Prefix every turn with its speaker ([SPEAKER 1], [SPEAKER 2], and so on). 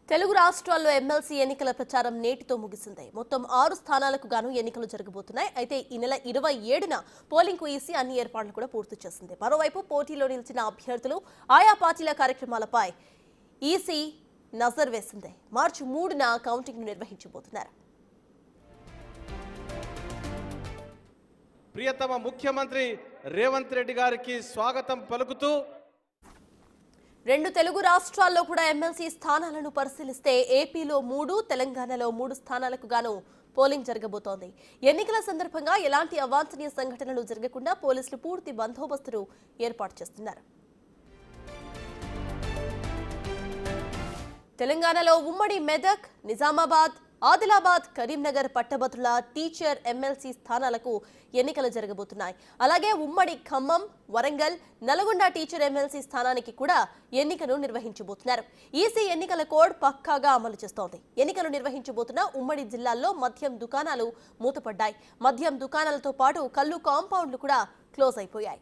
[SPEAKER 1] తెలుగు రాష్ట్రాల్లో ఎమ్మెల్సీ ఎన్నికల ప్రచారం నేటితో ముగిసింది. మొత్తం 6 స్థానాలకు గాను ఎన్నికలు జరగబోతున్నాయి. అయితే ఈ నెల 27న పోలింగ్కు ఈసీ అన్ని ఏర్పాట్లు కూడా పూర్తి చేసింది. మరోవైపు పోటీలో నిలిచిన అభ్యర్థులు ఆయా పార్టీల కార్యక్రమాలపై ఈసీ నజర్ వేసింది. మార్చి 3న కౌంటింగ్ నిర్వహించబోతున్నారు.
[SPEAKER 2] ప్రియతమ ముఖ్యమంత్రి రేవంత్ రెడ్డి గారికి స్వాగతం పలుకుతూ
[SPEAKER 1] రెండు తెలుగు రాష్ట్రాల్లో కూడా ఎమ్మెల్సీ స్థానాలను పరిశీలిస్తే ఏపీలో 3, తెలంగాణలో 3 స్థానాలకు గాను పోలింగ్ జరగబోతోంది. ఎన్నికల సందర్భంగా ఎలాంటి అవాంఛనీయ సంఘటనలు జరగకుండా పోలీసులు పూర్తి బందోబస్తును ఏర్పాటు చేస్తున్నారు. తెలంగాణలో ఉమ్మడి మెదక్, నిజామాబాద్, ఆదిలాబాద్, కరీంనగర్ పట్టభద్రుల టీచర్ ఎమ్మెల్సీ స్థానాలకు ఎన్నికలు జరగబోతున్నాయి. అలాగే ఉమ్మడి ఖమ్మం, వరంగల్, నల్గొండ టీచర్ ఎమ్మెల్సీ స్థానానికి కూడా ఎన్నికలు నిర్వహించబోతున్నారు. ఈసీ ఎన్నికల కోడ్ పక్కాగా అమలు చేస్తోంది. ఎన్నికలు నిర్వహించబోతున్న ఉమ్మడి జిల్లాల్లో మద్యం దుకాణాలు మూతపడ్డాయి. మద్యం దుకాణాలతో పాటు కల్లు కాంపౌండ్లు కూడా క్లోజ్ అయిపోయాయి.